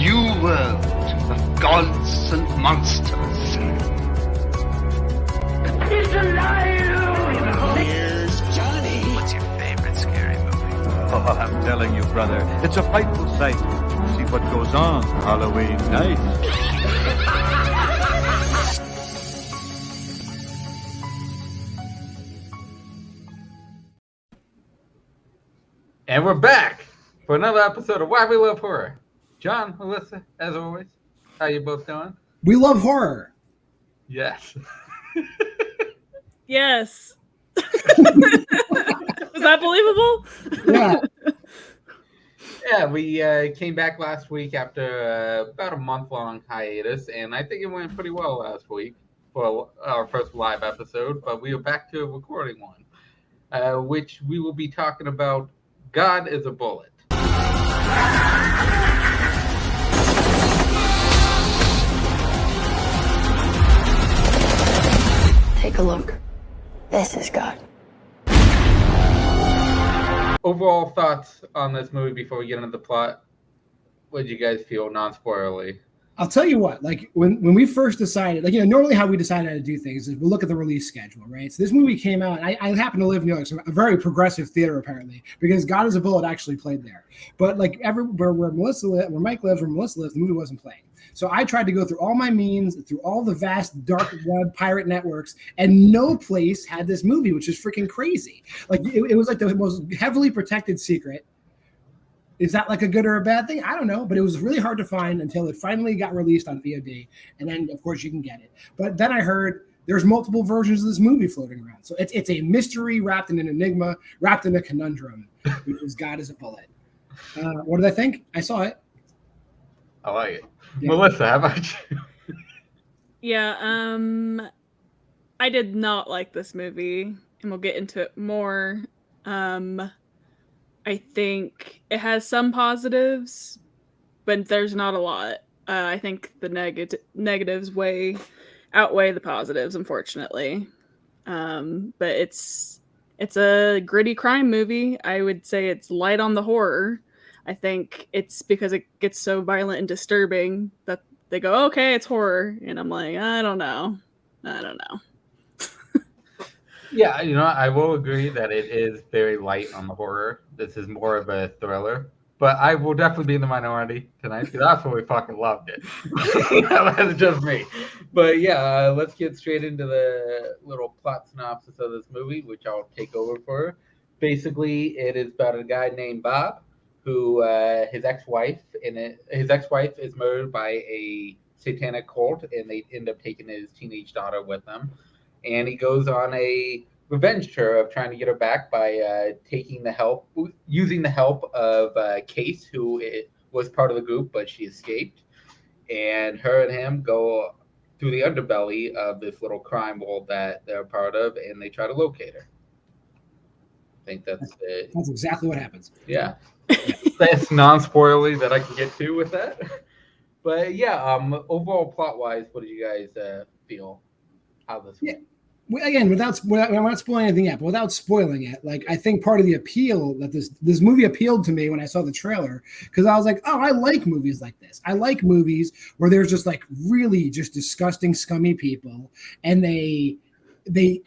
new world of gods and monsters. It's alive! Here's Johnny. What's your favorite scary movie? Oh, I'm telling you, brother, it's a frightful sight. See what goes on Halloween night. And we're back for another episode of Why We Love Horror. John, Melissa, as always, how you both doing? We love horror. Yes. Yes. Was that believable? Yeah. Yeah, we came back last week after about a month-long hiatus, and I think it went pretty well last week for our first live episode, but we are back to recording one, which we will be talking about God is a Bullet. Take a look. This is God. Overall thoughts on this movie before we get into the plot. What did you guys feel, non-spoilerly? I'll tell you what, like when we first decided, like, normally how we decide how to do things is we'll look at the release schedule, right? So this movie came out, and I happen to live near a very progressive theater apparently, because God is a Bullet actually played there. But like everywhere where Mike lives, where Melissa lives, the movie wasn't playing. So I tried to go through all my means, through all the vast dark web pirate networks, and no place had this movie, which is freaking crazy. Like it was like the most heavily protected secret. Is that like a good or a bad thing? I don't know, but it was really hard to find until it finally got released on VOD, and then of course you can get it. But then I heard there's multiple versions of this movie floating around, so it's a mystery wrapped in an enigma, wrapped in a conundrum, which is God is a Bullet. What did I think? I saw it. I like it. Yeah. Melissa, how about you? Yeah, I did not like this movie, and we'll get into it more. I think it has some positives, but there's not a lot. I think the negatives outweigh the positives, unfortunately. But it's a gritty crime movie. I would say it's light on the horror. I think it's because it gets so violent and disturbing that they go, okay, it's horror. And I'm like, I don't know. Yeah, I will agree that it is very light on the horror. This is more of a thriller. But I will definitely be in the minority tonight because I absolutely fucking loved it. That's just me. But yeah, let's get straight into the little plot synopsis of this movie, which I'll take over for. Basically, it is about a guy named Bob who his ex-wife is murdered by a satanic cult, and they end up taking his teenage daughter with them. And he goes on a revenge tour of trying to get her back by using the help of Case, who was part of the group, but she escaped. And her and him go through the underbelly of this little crime world that they're part of, and they try to locate her. I think that's it. That's exactly what happens. Yeah. That's non-spoilery that I can get to with that. But yeah, overall plot-wise, what did you guys feel? How this went? Again, I'm not spoiling anything yet, but without spoiling it, like I think part of the appeal that this movie appealed to me when I saw the trailer, because I was like, oh, I like movies like this. I like movies where there's just like really just disgusting, scummy people, and they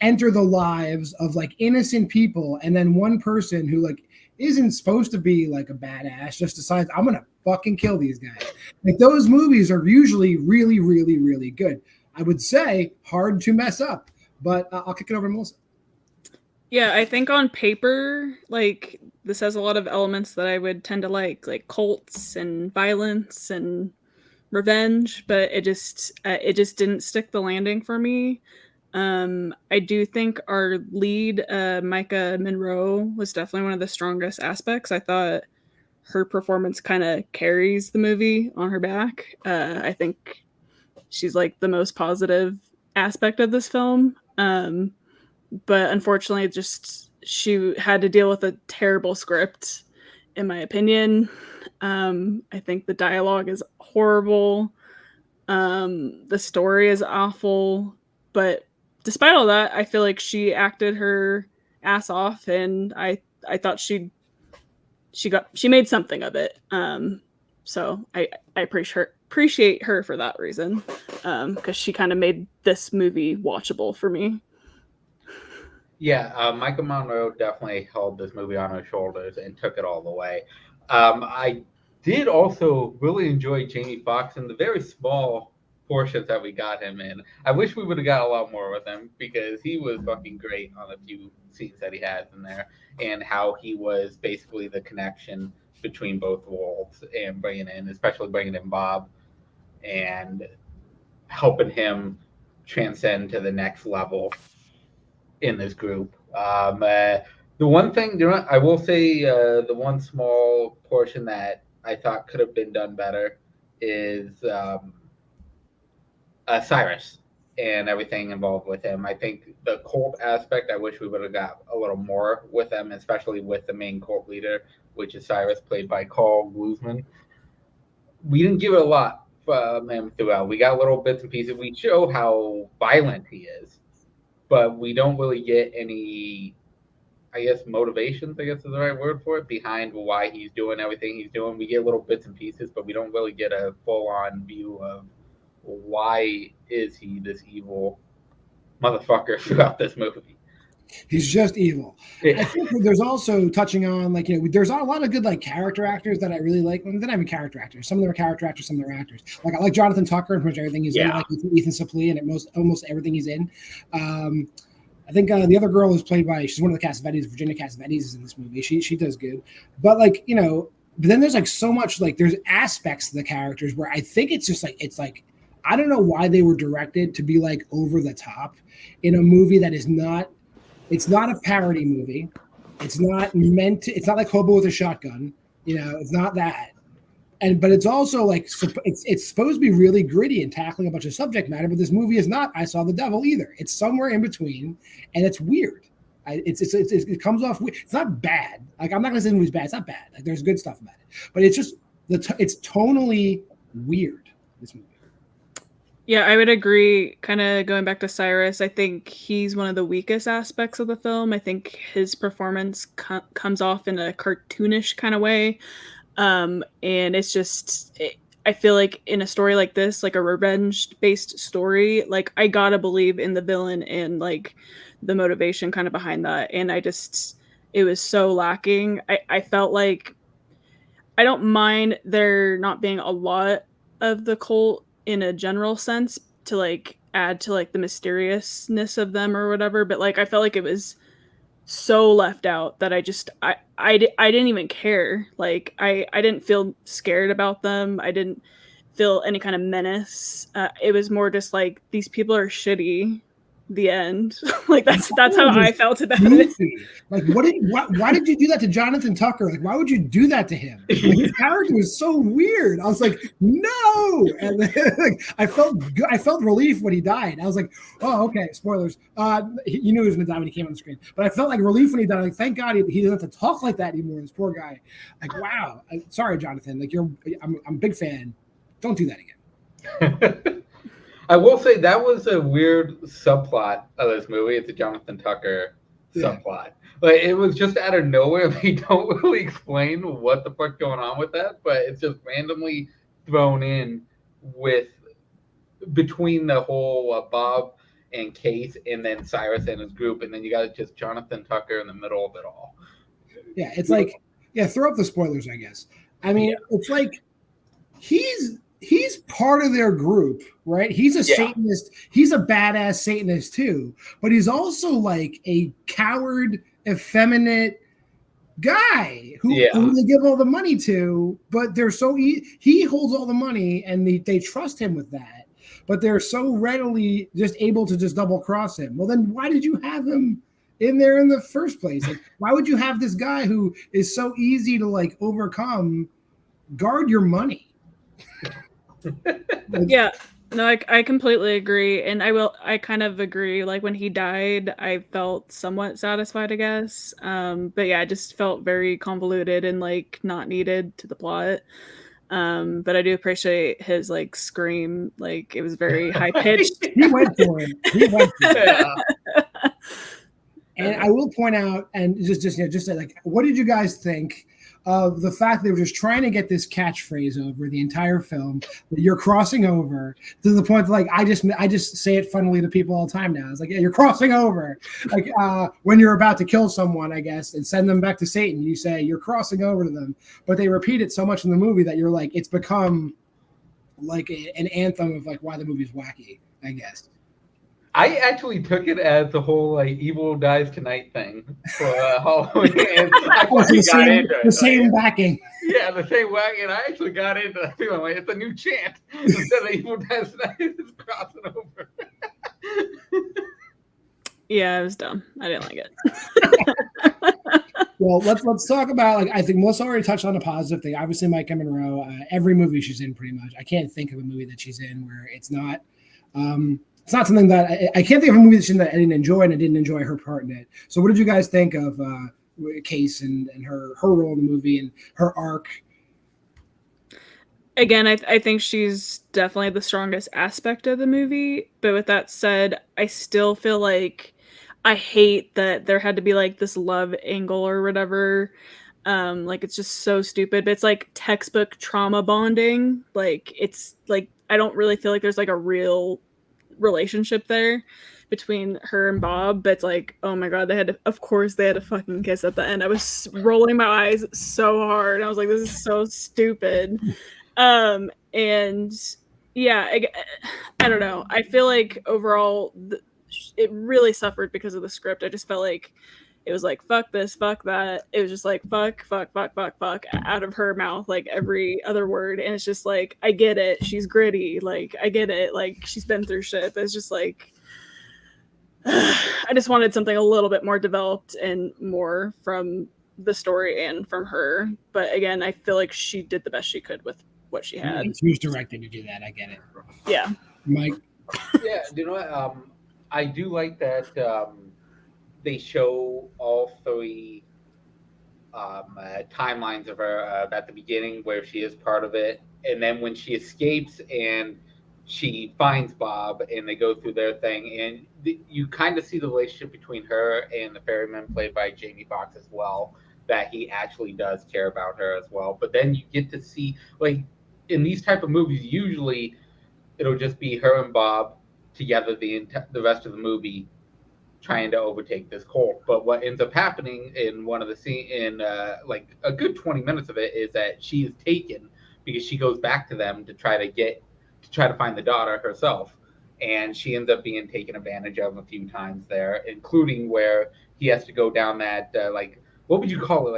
enter the lives of like innocent people, and then one person who like isn't supposed to be like a badass just decides I'm gonna fucking kill these guys. Like those movies are usually really, really, really good. I would say hard to mess up. But I'll kick it over to Melissa. Yeah, I think on paper, like, this has a lot of elements that I would tend to like cults and violence and revenge, but it just didn't stick the landing for me. I do think our lead, Micah Monroe, was definitely one of the strongest aspects. I thought her performance kind of carries the movie on her back. I think she's like the most positive aspect of this film. But unfortunately, she had to deal with a terrible script, in my opinion. I think the dialogue is horrible. The story is awful. But despite all that, I feel like she acted her ass off, and I thought she made something of it. So I appreciate her for that reason, because she kind of made this movie watchable for me. Yeah, Michael Monroe definitely held this movie on his shoulders and took it all the way. I did also really enjoy Jamie Foxx in the very small portions that we got him in. I wish we would have got a lot more with him because he was fucking great on a few scenes that he has in there, and how he was basically the connection between both worlds and especially bringing in Bob and helping him transcend to the next level in this group. The one thing, I will say, the one small portion that I thought could have been done better is Cyrus and everything involved with him. I think the cult aspect, I wish we would have got a little more with them, especially with the main cult leader, which is Cyrus, played by Carl Glusman. We didn't give it a lot from him throughout. We got little bits and pieces. We show how violent he is, but we don't really get any, I guess, motivations, I guess is the right word for it, behind why he's doing everything he's doing. We get little bits and pieces, but we don't really get a full-on view of why is he this evil motherfucker throughout this movie. He's just evil. Yeah. I think there's also touching on, like, there's a lot of good, like, character actors that I really like. Well, they're not even character actors. Some of them are character actors, some of them are actors. Like, I like Jonathan Tucker in pretty much everything he's in, like Ethan Suplee and almost everything he's in. I think the other girl is played by, she's one of the Cassavetes, Virginia Cassavetes is in this movie. She does good. But, like, but then there's, like, so much, like, there's aspects of the characters where I think it's just, like, I don't know why they were directed to be, like, over the top in a movie that is not, it's not a parody movie. It's not meant to, it's not like Hobo with a Shotgun. It's not that. But it's also like, it's supposed to be really gritty and tackling a bunch of subject matter, but this movie is not I Saw the Devil either. It's somewhere in between, and it's weird. It comes off weird. It's not bad. Like, I'm not going to say the movie's bad. It's not bad. Like, there's good stuff about it. But it's just, it's tonally weird, this movie. Yeah, I would agree. Kind of going back to Cyrus, I think he's one of the weakest aspects of the film. I think his performance comes off in a cartoonish kind of way. And it's just, I feel like in a story like this, like a revenge-based story, like, I gotta believe in the villain and, like, the motivation kind of behind that. And it was so lacking. I felt like, I don't mind there not being a lot of the cult in a general sense to, like, add to, like, the mysteriousness of them or whatever, but, like, I felt like it was so left out that I didn't even care. Like, I didn't feel scared about them. I didn't feel any kind of menace. It was more just like, these people are shitty. The end. Like, that's how I felt about it. Like, why did you do that to Jonathan Tucker? Like, why would you do that to him? Like, his character was so weird. I was like, no. And then, like, I felt relief when he died. I was like, oh, okay, spoilers. You knew he was gonna die when he came on the screen, but I felt like relief when he died. Like, thank God he doesn't have to talk like that anymore. This poor guy. Like, wow. Sorry, Jonathan. Like, I'm a big fan. Don't do that again. I will say that was a weird subplot of this movie. It's a Jonathan Tucker subplot. Like, it was just out of nowhere. They don't really explain what the fuck's going on with that, but it's just randomly thrown in between the whole Bob and Case and then Cyrus and his group, and then you got just Jonathan Tucker in the middle of it all. Yeah, it's like, throw up the spoilers, I guess. I mean, it's like he's part of their group, right? He's a Satanist. He's a badass Satanist too, but he's also like a coward, effeminate guy who they give all the money to, but they're he holds all the money and they trust him with that, but they're so readily just able to just double cross him. Well, then why did you have him in there in the first place? Like, why would you have this guy who is so easy to, like, overcome guard your money? Yeah, no, I completely agree, and I kind of agree. Like, when he died, I felt somewhat satisfied, I guess. But yeah, it just felt very convoluted and, like, not needed to the plot. But I do appreciate his, like, scream. Like, it was very high pitched. He went for it. And I will point out, and just say, like, what did you guys think of the fact that they were just trying to get this catchphrase over the entire film, that you're crossing over, to the point that, like, I just say it funnily to people all the time now. It's like, yeah, you're crossing over. Like when you're about to kill someone, I guess, and send them back to Satan, you say you're crossing over to them. But they repeat it so much in the movie that you're like, it's become like an anthem of like why the movie's wacky, I guess. I actually took it as the whole like evil dies tonight thing for Halloween. And I fucking got into it. The same backing. Yeah, the same wagon. I actually got into that feeling like it's a new chant. Instead of evil dies tonight, it's crossing over. Yeah, it was dumb. I didn't like it. Well, let's talk about, like, I think Melissa already touched on a positive thing. Obviously, Micah Monroe, every movie she's in pretty much. I can't think of a movie that she's in where it's not something that I can't think of a movie that she's in that I didn't enjoy, and I didn't enjoy her part in it. So what did you guys think of Case and her role in the movie and her arc? Again, I think she's definitely the strongest aspect of the movie. But with that said, I still feel like I hate that there had to be like this love angle or whatever. Like, it's just so stupid. But it's like textbook trauma bonding. Like, it's like, I don't really feel like there's like a real relationship there between her and Bob. But it's like, oh my God, of course they had to fucking kiss at the end. I was rolling my eyes so hard. I was like, this is so stupid. And yeah, I don't know. I feel like overall it really suffered because of the script. I just felt like it was like, fuck this, fuck that. It was just like, fuck out of her mouth, like every other word. And it's just like, I get it. She's gritty. Like, I get it. Like, she's been through shit. But it's just like, I just wanted something a little bit more developed and more from the story and from her. But again, I feel like she did the best she could with what she had. She was directed to do that. I get it. Yeah. Mike? Yeah, you know what? I do like that they show all three timelines of her at the beginning where she is part of it. And then when she escapes and she finds Bob and they go through their thing. And you kind of see the relationship between her and the ferryman played by Jamie Foxx as well, that he actually does care about her as well. But then you get to see, like, in these type of movies, usually it'll just be her and Bob together the rest of the movie trying to overtake this cult. But what ends up happening in one of the scene in like a good 20 minutes of it is that she is taken because she goes back to them to try to find the daughter herself, and she ends up being taken advantage of a few times there, including where he has to go down that like, what would you call it,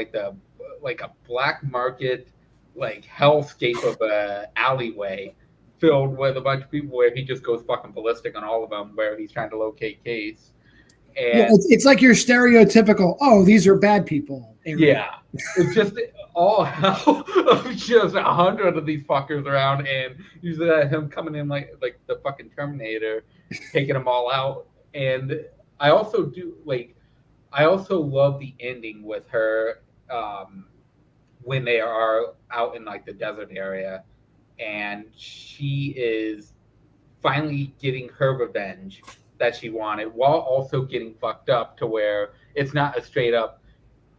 like a black market, like hellscape of a alleyway filled with a bunch of people where he just goes fucking ballistic on all of them, where he's trying to locate Case. And yeah, it's like your stereotypical, oh, these are bad people area. Yeah, it's just all hell of just 100 of these fuckers around, and usually him coming in like the fucking Terminator, taking them all out. And I also love the ending with her when they are out in like the desert area, and she is finally getting her revenge that she wanted, while also getting fucked up to where it's not a straight up,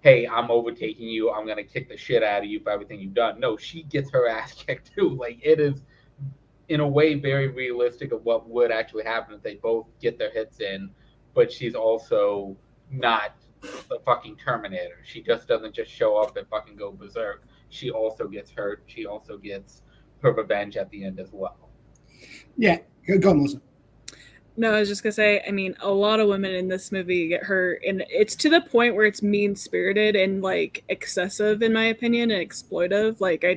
hey, I'm overtaking you, I'm gonna kick the shit out of you for everything you've done. No, she gets her ass kicked too. Like, it is in a way very realistic of what would actually happen if they both get their hits in, but she's also not the fucking Terminator. She just doesn't just show up and fucking go berserk. She also gets hurt. She also gets her revenge at the end as well. Yeah, go Melissa. No, I was just gonna say, I mean, a lot of women in this movie get hurt, and it's to the point where it's mean-spirited and like excessive, in my opinion, and exploitive. Like, I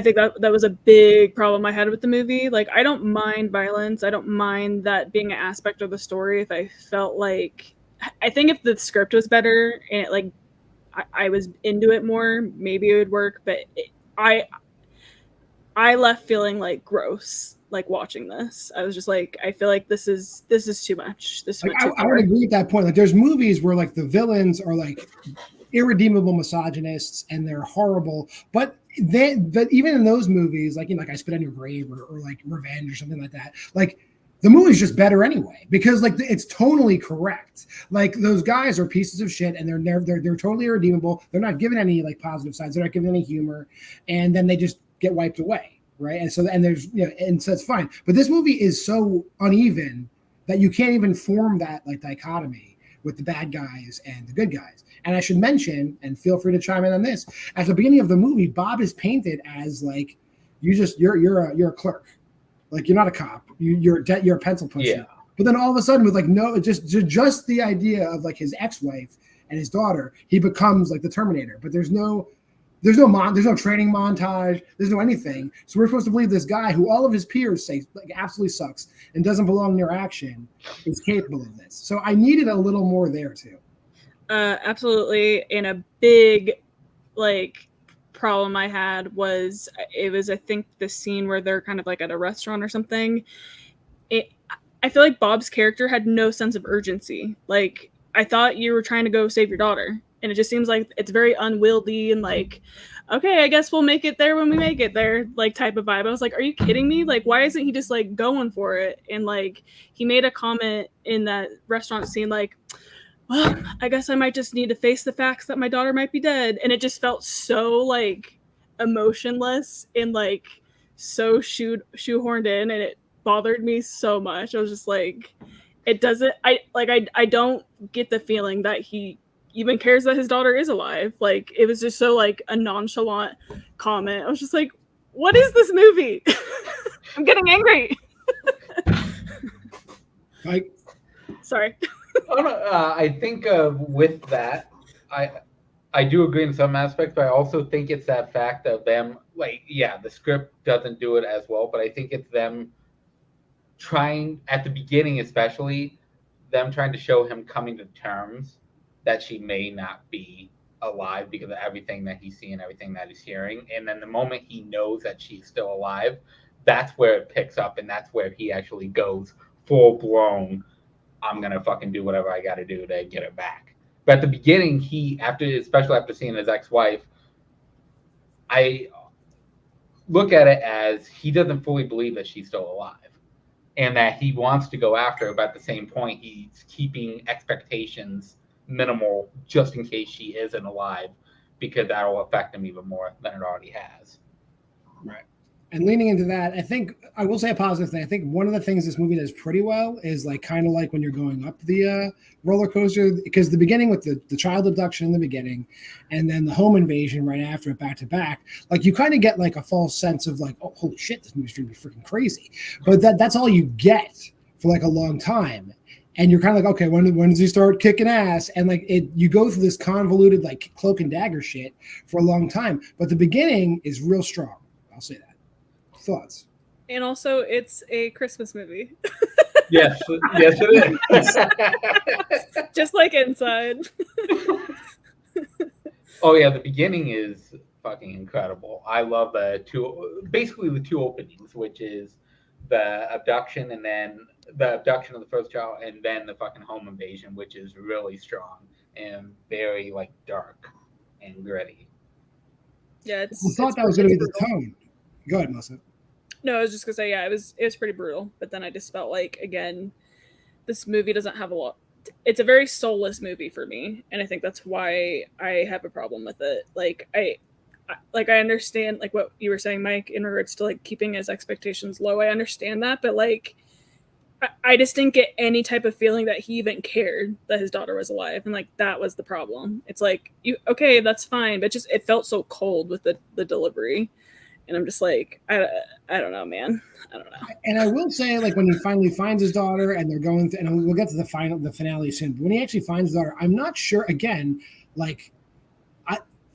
think that was a big problem I had with the movie. Like, I don't mind violence. I don't mind that being an aspect of the story. If I felt like, I think if the script was better and like I was into it more, maybe it would work. But I left feeling like gross. Like, watching this, I was just like, I feel like this is too much. I would agree with that point. Like, there's movies where like the villains are like irredeemable misogynists and they're horrible, but even in those movies, like, you know, like I Spit on Your Grave or like Revenge or something like that, like the movie's just better anyway, because like it's tonally correct. Like those guys are pieces of shit, and they're totally irredeemable. They're not given any like positive sides. They're not given any humor, and then they just get wiped away, right? And so there's and so it's fine. But this movie is so uneven that you can't even form that like dichotomy with the bad guys and the good guys. And I should mention, and feel free to chime in on this, at the beginning of the movie, Bob is painted as like you're a clerk. Like you're not a cop. You're a pencil pusher. Yeah. But then all of a sudden, with like just the idea of like his ex-wife and his daughter, he becomes like the Terminator. But there's no training montage. There's no anything. So we're supposed to believe this guy who all of his peers say like absolutely sucks and doesn't belong near action is capable of this. So I needed a little more there too. Absolutely. And a big like problem I had was I think the scene where they're kind of like at a restaurant or something. I feel like Bob's character had no sense of urgency. Like I thought you were trying to go save your daughter, and it just seems like it's very unwieldy and like, okay, I guess we'll make it there when we make it there, like type of vibe. I was like, are you kidding me? Like, why isn't he just like going for it? And like he made a comment in that restaurant scene like, well, I guess I might just need to face the facts that my daughter might be dead. And it just felt so like emotionless and like so shoehorned in, and it bothered me so much. I was just like, it doesn't, I don't get the feeling that he even cares that his daughter is alive. Like it was just so like a nonchalant comment. I was just like, what is this movie? I'm getting angry. Like, sorry. I think with that, I do agree in some aspects, but I also think it's that fact of them, like, yeah, the script doesn't do it as well, but I think it's them trying, at the beginning especially, them trying to show him coming to terms that she may not be alive because of everything that he's seeing, everything that he's hearing. And then the moment he knows that she's still alive, that's where it picks up, and that's where he actually goes full-blown, I'm gonna fucking do whatever I gotta do to get her back. But at the beginning, especially after seeing his ex-wife, I look at it as he doesn't fully believe that she's still alive, and that he wants to go after her, but at the same point, he's keeping expectations minimal just in case she isn't alive, because that'll affect him even more than it already has. Right. And leaning into that, I think I will say a positive thing. I think one of the things this movie does pretty well is like kind of like when you're going up the roller coaster, because the beginning with the child abduction in the beginning, and then the home invasion right after it back to back, like you kind of get like a false sense of like, oh, holy shit, this movie's gonna be freaking crazy. But that's all you get for like a long time. And you're kind of like, okay, when does he start kicking ass? And like you go through this convoluted like cloak and dagger shit for a long time. But the beginning is real strong. I'll say that. Thoughts? And also, it's a Christmas movie. Yes, it is. Just like Inside. Oh yeah, the beginning is fucking incredible. I love the two openings, which is the abduction and then the abduction of the first child, and then the fucking home invasion, which is really strong and very like dark and gritty. Yeah, I thought that was going to be the tone. Go ahead, Melissa. No, I was just gonna say, yeah, it was pretty brutal. But then I just felt like, again, this movie doesn't have a lot. It's a very soulless movie for me, and I think that's why I have a problem with it. Like I understand like what you were saying, Mike, in regards to like keeping his expectations low. I understand that, but like I just didn't get any type of feeling that he even cared that his daughter was alive, and like that was the problem. It's like, okay, that's fine, but just it felt so cold with the delivery. And I'm just like, I don't know, man. I don't know. And I will say, like, when he finally finds his daughter and they're going through, and we'll get to the finale soon, but when he actually finds his daughter, I'm not sure, again, like,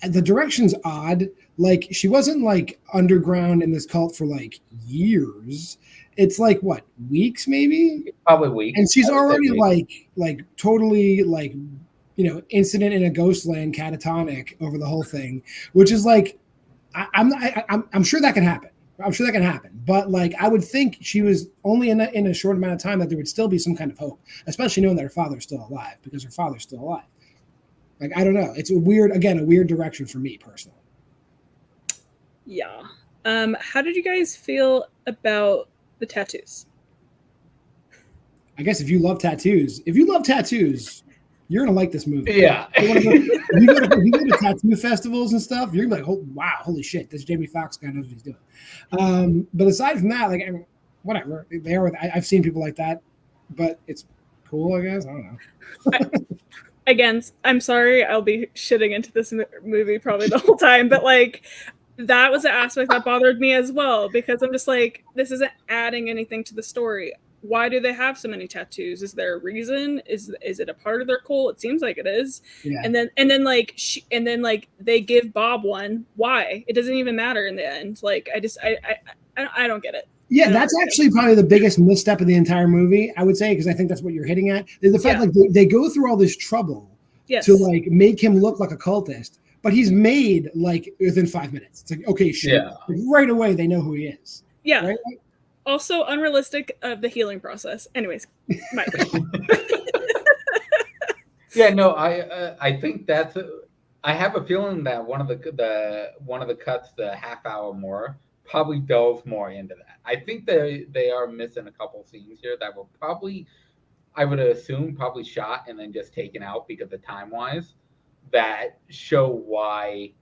the direction's odd. Like, she wasn't, like, underground in this cult for, like, years. It's, like, what, weeks, maybe? Probably weeks. And she's already, like, totally, like, you know, incident in a ghost land catatonic over the whole thing, which is, like, I'm sure that can happen. I'm sure that can happen. But like, I would think she was only in a short amount of time that there would still be some kind of hope, especially knowing that her father's still alive, because her father's still alive. Like, I don't know. It's a weird direction for me personally. Yeah. How did you guys feel about the tattoos? I guess if you love tattoos, you're gonna like this movie. Yeah. You go to tattoo festivals and stuff, you're gonna be like, oh wow, holy shit, this Jamie Foxx guy knows what he's doing. But aside from that, like, I mean, whatever. I've seen people like that, but it's cool, I guess. I don't know. Again, I'm sorry, I'll be shitting into this movie probably the whole time, but like that was an aspect that bothered me as well, because I'm just like, this isn't adding anything to the story. Why do they have so many tattoos? Is there a reason? Is it a part of their cult? It seems like it is. Yeah. And then like they give Bob one. Why? It doesn't even matter in the end. Like I don't get it. Yeah, that's actually probably the biggest misstep of the entire movie, I would say, because I think that's what you're hitting at. The fact like they go through all this trouble to like make him look like a cultist, but he's made like within 5 minutes. It's like, okay, sure. Yeah. Right away they know who he is. Yeah. Right? Also unrealistic of the healing process. Anyways, Mike. Yeah, no, I think that's. I have a feeling that one of the cuts, the half hour more, probably delves more into that. I think they are missing a couple scenes here that were probably, I would assume, probably shot and then just taken out because of time wise, that show why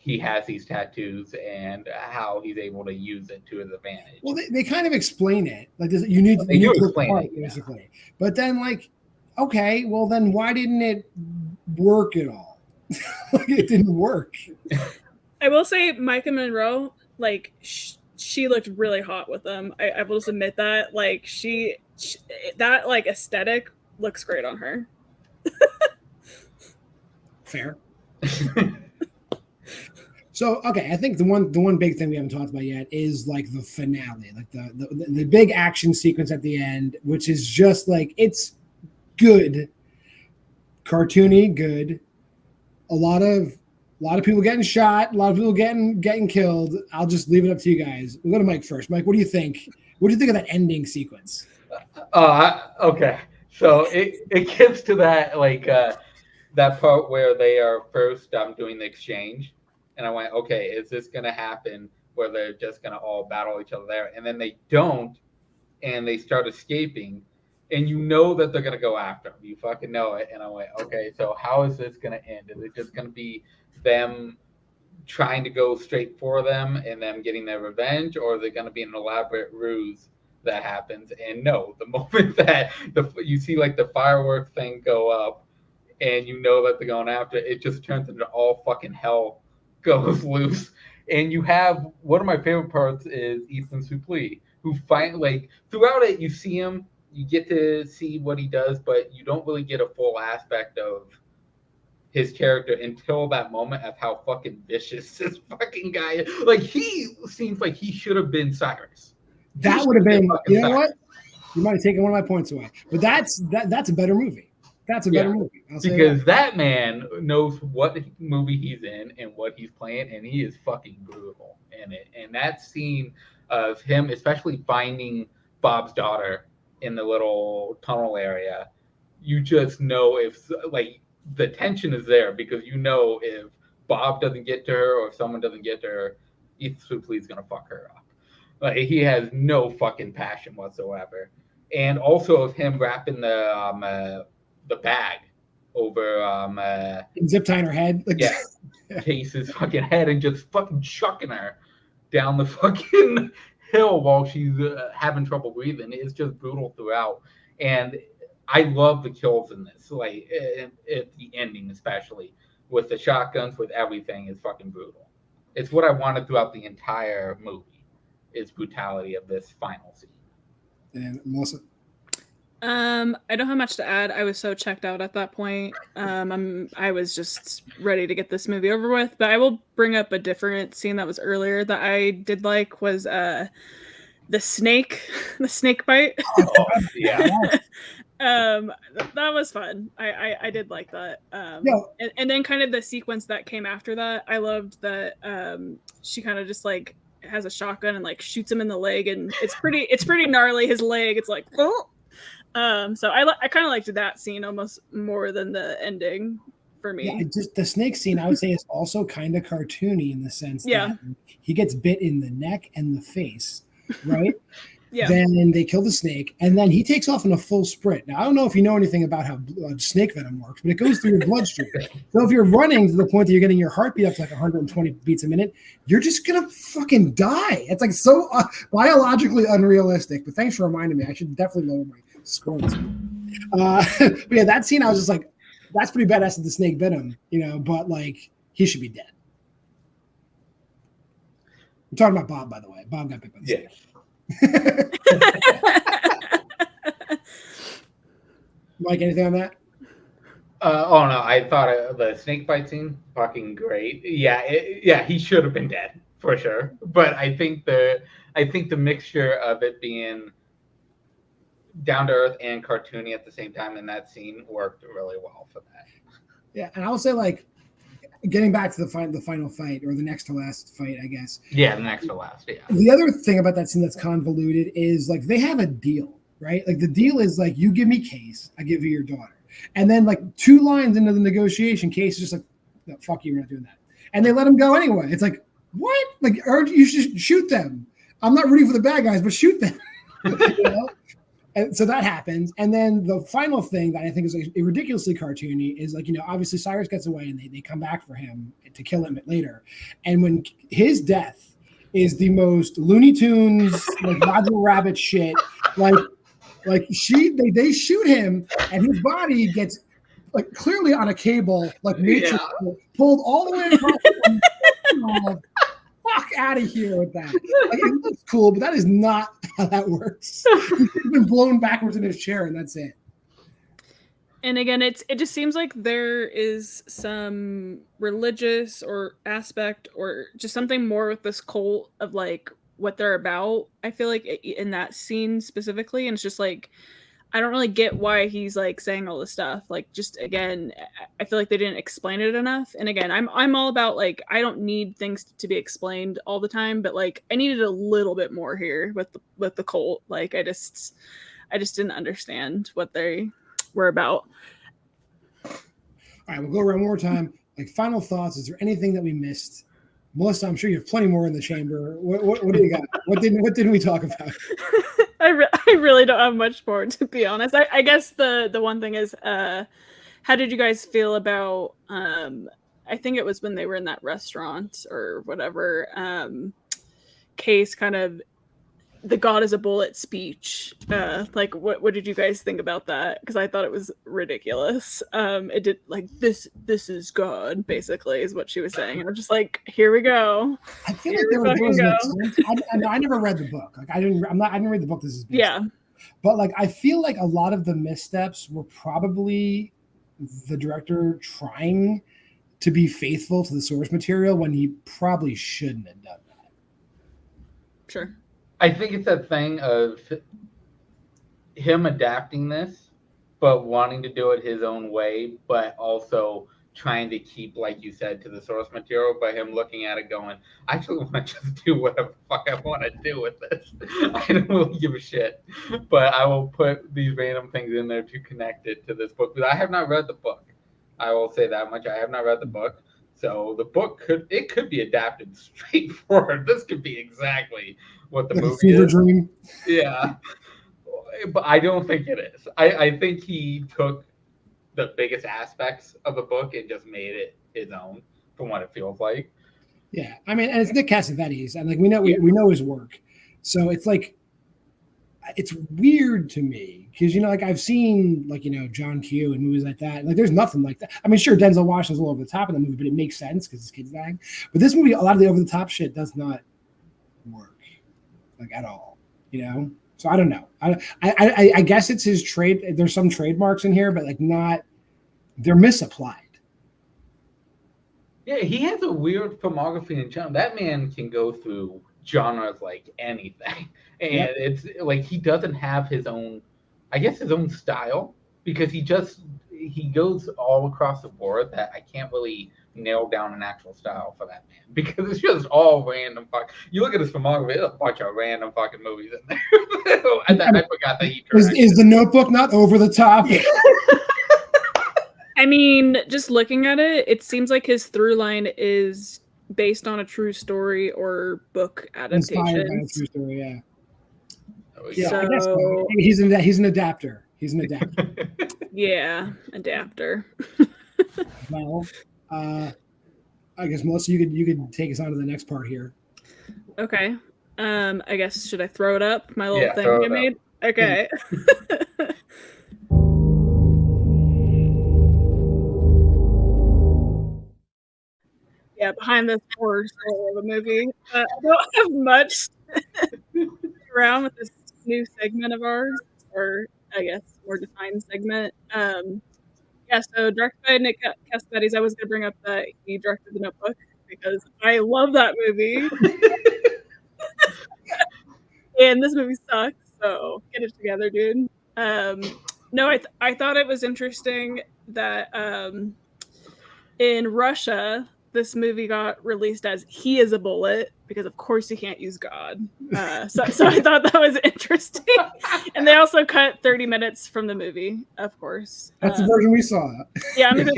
he has these tattoos and how he's able to use it to his advantage. Well, they kind of explain it. Like you need to explain it, basically. Yeah. But then, like, okay, well then why didn't it work at all? Like, it didn't work. I will say Micah Monroe, like she looked really hot with them. I will just admit that. Like she that like aesthetic looks great on her. Fair. So, okay, I think the one big thing we haven't talked about yet is like the finale, like the big action sequence at the end, which is just like, it's good, cartoony, good. A lot of people getting shot, a lot of people getting killed. I'll just leave it up to you guys. We'll go to Mike first. Mike, what do you think? What do you think of that ending sequence? Okay, so it gets to that like that part where they are first doing the exchange. And I went, okay, is this going to happen where they're just going to all battle each other there? And then they don't, and they start escaping, and you know that they're going to go after them. You fucking know it. And I went, okay, so how is this going to end? Is it just going to be them trying to go straight for them and them getting their revenge, or is it going to be an elaborate ruse that happens? And no, the moment that you see like the fireworks thing go up, and you know that they're going after it, it just turns into all fucking hell goes loose. And you have one of my favorite parts is Ethan Suplee, who like throughout it you see him, you get to see what he does, but you don't really get a full aspect of his character until that moment of how fucking vicious this fucking guy is. Like, he seems like he should have been Cyrus. That would have been, you know what? You might have taken one of my points away. But that's a better movie. That's a better movie. Because that man knows what movie he's in and what he's playing, and he is fucking brutal in it. And that scene of him, especially finding Bob's daughter in the little tunnel area, you just know if, like, the tension is there, because you know if Bob doesn't get to her or if someone doesn't get to her, Ethan Suplee's gonna fuck her up. Like, he has no fucking passion whatsoever. And also of him wrapping the bag over zip tying her head, like, Chase's fucking head, and just fucking chucking her down the fucking hill while she's having trouble breathing. It's just brutal throughout. And I love the kills in this, like at the ending, especially with the shotguns, with everything, is fucking brutal. It's what I wanted throughout the entire movie, is brutality of this final scene. And Melissa? I don't have much to add. I was so checked out at that point. I was just ready to get this movie over with. But I will bring up a different scene that was earlier that I did like, was the snake bite. Oh, yeah. That was fun. I did like that. And then kind of the sequence that came after that, I loved that. She kind of just like has a shotgun and like shoots him in the leg, and it's pretty gnarly. His leg, it's like, oh. So I kind of liked that scene almost more than the ending for me. Yeah, just the snake scene, I would say, is also kind of cartoony in the sense that he gets bit in the neck and the face, right? Yeah. Then they kill the snake, and then he takes off in a full sprint. Now, I don't know if you know anything about how snake venom works, but it goes through your bloodstream. So if you're running to the point that you're getting your heartbeat up to like 120 beats a minute, you're just going to fucking die. It's like so biologically unrealistic. But thanks for reminding me. I should definitely lower my score. But yeah, that scene, I was just like, that's pretty badass with the snake venom, but like he should be dead. I'm talking about Bob, by the way. Bob got bit by the snake. Mike, anything on that? Oh no, I thought the snake fight scene fucking great. Yeah, he should have been dead for sure. But I think the mixture of it being down to earth and cartoony at the same time in that scene worked really well for that. Yeah, and I will say, like, getting back to the final fight, or the next to last fight, I guess. Yeah, the next to last. Yeah. The other thing about that scene that's convoluted is like they have a deal, right? Like the deal is like, you give me Case, I give you your daughter, and then like 2 lines into the negotiation, Case is just like, no, fuck you, we're not doing that, and they let him go anyway. It's like, what? Like, or you should shoot them. I'm not rooting for the bad guys, but shoot them. And so that happens. And then the final thing that I think is like ridiculously cartoony is like, obviously Cyrus gets away and they come back for him to kill him later. And when his death is the most Looney Tunes, like Roger Rabbit shit, like they shoot him and his body gets like clearly on a cable, like Matrix, pulled all the way across the fuck out of here with that. Like, it looks cool, but that is not how that works. He's been blown backwards in his chair, and that's it. And again, it just seems like there is some religious or aspect or just something more with this cult of like what they're about. I feel like in that scene specifically, and it's just like, I don't really get why he's like saying all this stuff. Like, just again, I feel like they didn't explain it enough. And again, I'm all about like, I don't need things to be explained all the time, but like I needed a little bit more here with the cult. Like I just didn't understand what they were about. All right, we'll go around one more time. Like, final thoughts. Is there anything that we missed? Melissa, I'm sure you have plenty more in the chamber. What do you got? What didn't we talk about? I really don't have much more, to be honest. I guess the one thing is, how did you guys feel about, I think it was when they were in that restaurant or whatever, Case kind of, the God is a bullet speech. Like, what did you guys think about that? Because I thought it was ridiculous. It did, like, this is God, basically, is what she was saying. And I'm just like, here we go. I feel like there was I never read the book. Like, I didn't read the book. This is based on. But like, I feel like a lot of the missteps were probably the director trying to be faithful to the source material when he probably shouldn't have done that. Sure. I think it's that thing of him adapting this, but wanting to do it his own way, but also trying to keep, like you said, to the source material, but him looking at it going, I actually want to just do whatever the fuck I want to do with this. I don't really give a shit, but I will put these random things in there to connect it to this book. But I have not read the book. I will say that much. I have not read the book. So the book could be adapted straightforward. This could be exactly what the movie is. Dream. Yeah. But I don't think it is. I think he took the biggest aspects of the book and just made it his own from what it feels like. Yeah. I mean, and it's Nick Cassavetes, and like we know his work. So it's like, it's weird to me because, like I've seen like, John Q and movies like that. Like there's nothing like that. I mean, sure, Denzel Washington's all over the top of the movie, but it makes sense because his kid's dying. But this movie, a lot of the over the top shit does not work like at all, So I don't know. I guess it's his trade. There's some trademarks in here, but like they're misapplied. Yeah, he has a weird filmography in genre. That man can go through genres like anything. And It's like he doesn't have his own style because he goes all across the board that I can't really nail down an actual style for that man because it's just all random. You look at his filmography, there's a bunch of random fucking movies in there. I forgot that he is The Notebook not over the top? I mean, just looking at it, it seems like his through line is based on a true story or book adaptation. Inspired by a true story, yeah. Yeah, I guess so. So He's an adapter. He's an adapter. yeah, adapter. Well, I guess Melissa, you could take us on to the next part here. Okay. I guess should I throw it up? My little thing throw I it made? Okay. Yeah, behind this horror story of a movie. I don't have much around with this new segment of ours, or I guess more defined segment. Yeah, so directed by Nick Cassavetes. I was going to bring up that he directed The Notebook because I love that movie. And this movie sucks, so get it together, dude. No, I thought it was interesting that in Russia, this movie got released as He is a Bullet because, of course, you can't use God. So I thought that was interesting. And they also cut 30 minutes from the movie, of course. That's the version we saw. Yeah, I'm pretty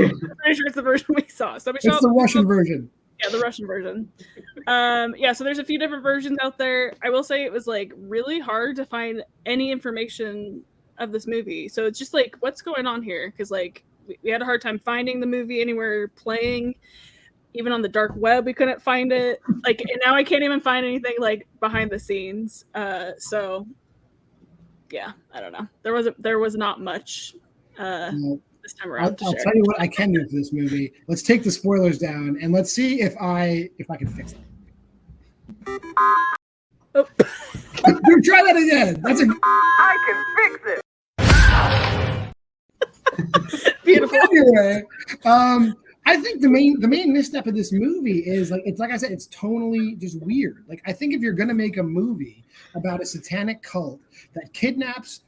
sure it's the version we saw. So it's the Russian version. Yeah, the Russian version. Yeah, so there's a few different versions out there. I will say it was like really hard to find any information of this movie. So it's just like, what's going on here? Because like we had a hard time finding the movie anywhere playing. Even on the dark web, we couldn't find it. Like, and now I can't even find anything like behind the scenes. So yeah, I don't know. There was not much this time around. I'll tell you what I can do for this movie. Let's take the spoilers down and let's see if I can fix it. Oh. Dude, try that again. I can fix it. Beautiful. Anyway, I think the main misstep of this movie is like I said, it's tonally just weird. Like I think if you're gonna make a movie about a satanic cult that kidnaps,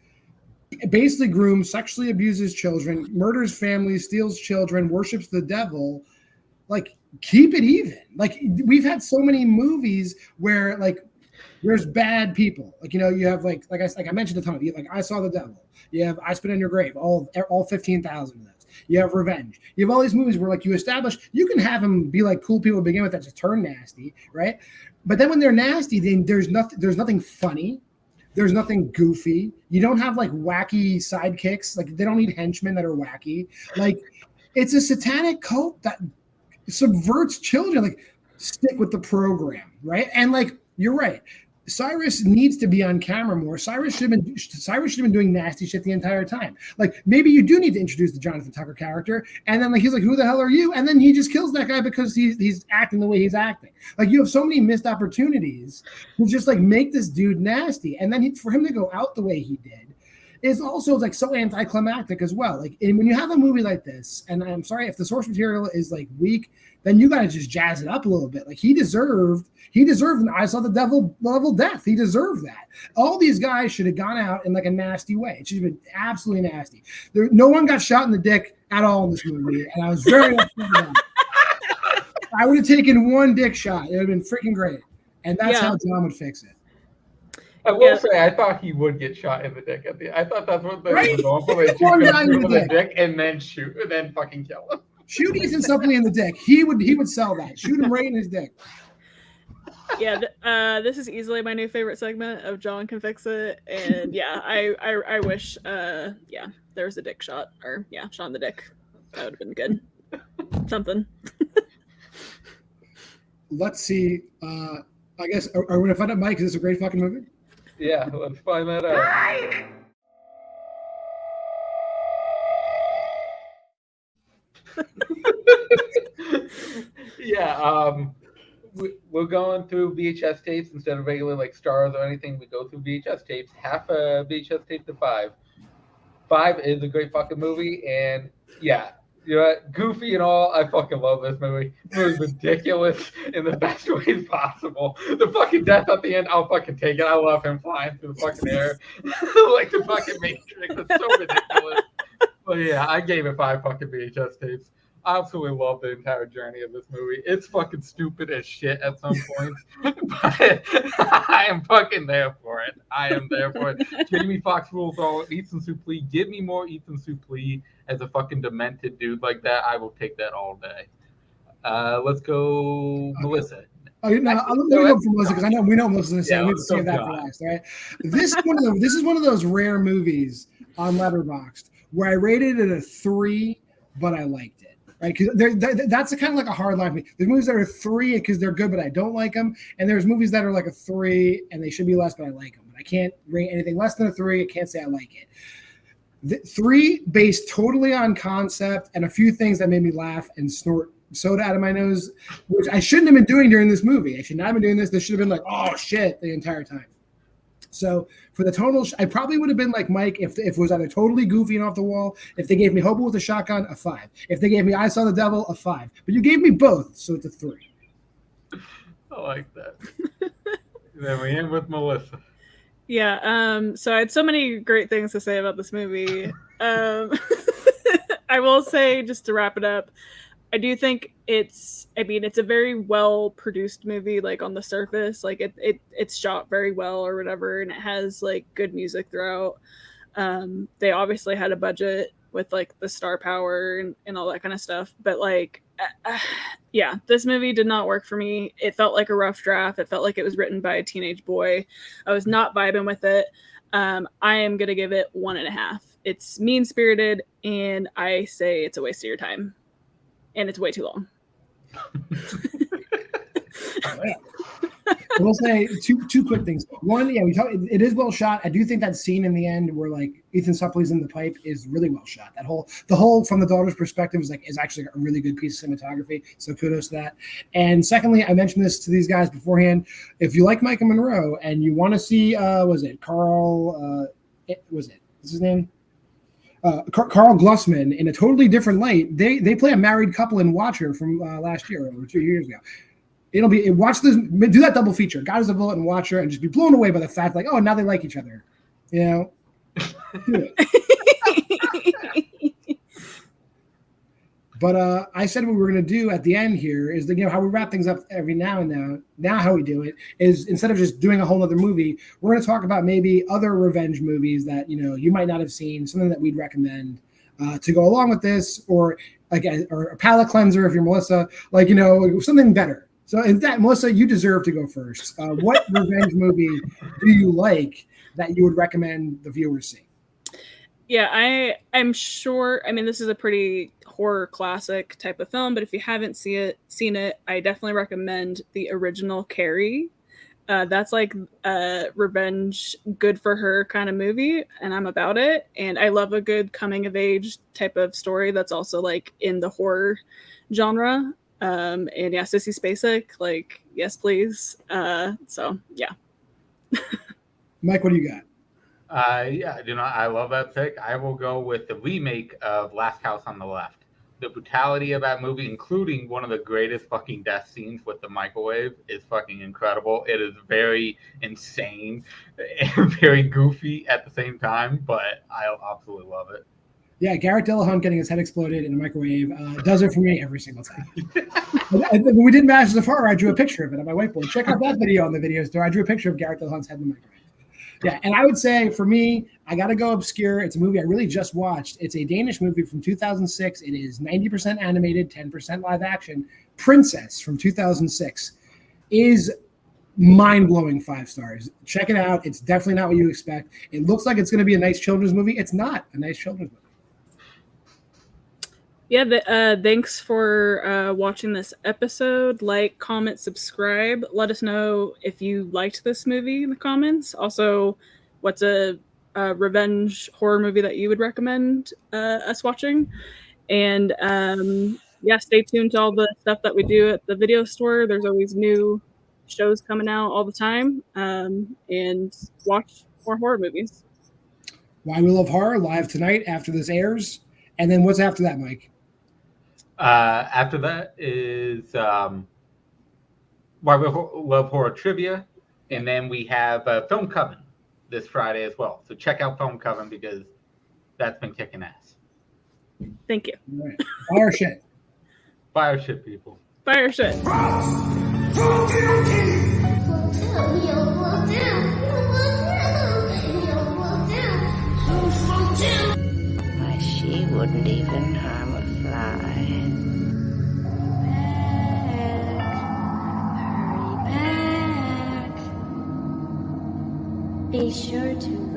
basically grooms, sexually abuses children, murders families, steals children, worships the devil, like keep it even. Like we've had so many movies where like there's bad people. Like you have like I mentioned a ton of you. Like I Saw the Devil. You have I Spit on Your Grave. All 15,000 of those. You have Revenge. You have all these movies where like you establish you can have them be like cool people to begin with that just turn nasty, right? But then when they're nasty, then there's nothing funny. There's nothing goofy. You don't have like wacky sidekicks. Like they don't need henchmen that are wacky. Like it's a satanic cult that subverts children. Like stick with the program, right? And like you're right. Cyrus needs to be on camera more. Cyrus should have been doing nasty shit the entire time. Like maybe you do need to introduce the Jonathan Tucker character, and then like he's like, "Who the hell are you?" And then he just kills that guy because he's acting the way he's acting. Like you have so many missed opportunities to just like make this dude nasty, and then for him to go out the way he did is also like so anticlimactic as well. Like and when you have a movie like this, and I'm sorry if the source material is like weak, then you got to just jazz it up a little bit. Like he deserved an I Saw the Devil level death. He deserved that. All these guys should have gone out in like a nasty way. It should have been absolutely nasty. No one got shot in the dick at all in this movie, and I was very upset about it. I would have taken one dick shot. It would have been freaking great. And that's how John would fix it. I will say, I thought he would get shot in the dick at the end. I thought that's what they were going for. They One shoot guy in him the in the dick and then shoot, and then fucking kill him. Shoot Ethan Suplee in the dick. He would sell that. Shoot him right in his dick. Yeah, this is easily my new favorite segment of John Can Fix It, and yeah, I wish there was a dick shot, or shot in the dick. That would have been good. Something. Let's see. I guess are we gonna find out, Mike? Is this a great fucking movie? Yeah, let's find that out. Yeah, we're going through VHS tapes instead of regular like stars or anything. We go through VHS tapes, half a VHS tape to 5. 5 is a great fucking movie, and yeah, you know what? Goofy and all, I fucking love this movie. It was ridiculous in the best ways possible. The fucking death at the end, I'll fucking take it. I love him flying through the fucking air like the fucking Matrix. It's so ridiculous. But yeah, I gave it 5 fucking VHS tapes. I absolutely love the entire journey of this movie. It's fucking stupid as shit at some points, but I am fucking there for it. I am there for it. Jamie Foxx rules all. Ethan Suplee, give me more Ethan Suplee as a fucking demented dude like that. I will take that all day. Let's go, Melissa. Oh, no, let me go for Melissa because I know we know Melissa's going to say. Yeah, We let's save go that for John. last. All right. This is one of those rare movies on Letterboxd where I rated it a 3, but I liked it. Right? Because that's a kind of like a hard line for me. There's movies that are 3 because they're good, but I don't like them, and there's movies that are like a 3 and they should be less, but I like them. But I can't rate anything less than a 3. I can't say I like it. 3 based totally on concept and a few things that made me laugh and snort soda out of my nose, which I shouldn't have been doing during this movie. I should not have been doing this. This should have been like, oh shit, the entire time. So for the total, I probably would have been like Mike if it was either totally goofy and off the wall. If they gave me Hobo with a Shotgun, a 5. If they gave me I Saw the Devil, a 5. But you gave me both, so it's a 3. I like that. Then we end with Melissa. Yeah, so I had so many great things to say about this movie. I will say, just to wrap it up, I do think it's a very well produced movie, like on the surface, like it's shot very well or whatever, and it has like good music throughout. They obviously had a budget with like the star power and all that kind of stuff, but like yeah, this movie did not work for me. It felt like a rough draft. It felt like it was written by a teenage boy. I was not vibing with it. I am gonna give it 1.5. It's mean spirited, and I say it's a waste of your time. And it's way too long. I will say two quick things. One, yeah, it is well shot. I do think that scene in the end where like Ethan Suplee's in the pipe is really well shot. The whole from the daughter's perspective is actually a really good piece of cinematography. So kudos to that. And secondly, I mentioned this to these guys beforehand. If you like Micah Monroe and you want to see, what's his name? Carl Glusman in a totally different light. They play a married couple in Watcher from last year or 2 years ago. Watch this, do that double feature, God is a Bullet and Watcher, and just be blown away by the fact like, oh, now they like each other. You know, do it. But I said what we were going to do at the end here is that, how we wrap things up every now and then. Now how we do it is instead of just doing a whole other movie, we're going to talk about maybe other revenge movies that, you might not have seen, something that we'd recommend to go along with this, or a palate cleanser if you're Melissa, something better. So in that, Melissa, you deserve to go first. What revenge movie do you like that you would recommend the viewers see? Yeah, I'm sure. I mean, this is a pretty horror classic type of film, but if you haven't seen it, I definitely recommend the original Carrie. That's like a revenge, good for her kind of movie, and I'm about it. And I love a good coming of age type of story that's also like in the horror genre. And yeah, Sissy Spacek, like, yes, please. So yeah. Mike, what do you got? Yeah, I love that pick. I will go with the remake of Last House on the Left. The brutality of that movie, including one of the greatest fucking death scenes with the microwave, is fucking incredible. It is very insane and very goofy at the same time, but I absolutely love it. Yeah, Garrett Dillahunt getting his head exploded in a microwave does it for me every single time. When we did Masters of Horror, I drew a picture of it on my whiteboard. Check out that video on the video store. I drew a picture of Garrett Dillahunt's head in the microwave. Yeah, and I would say for me, I got to go obscure. It's a movie I really just watched. It's a Danish movie from 2006. It is 90% animated, 10% live action. Princess from 2006 is mind-blowing 5 stars. Check it out. It's definitely not what you expect. It looks like it's going to be a nice children's movie. It's not a nice children's movie. Yeah, thanks for watching this episode. Like, comment, subscribe. Let us know if you liked this movie in the comments. Also, what's a revenge horror movie that you would recommend us watching? And yeah, stay tuned to all the stuff that we do at the video store. There's always new shows coming out all the time. And watch more horror movies. Why We Love Horror live tonight after this airs. And then what's after that, Mike? After that is Why We Love Horror Trivia, and then we have Film Coven this Friday as well. So check out Film Coven because that's been kicking ass. Thank you. All right. Fire shit. Fire shit, people. Fire shit. Why, she wouldn't even harm a fly. Hurry Be sure to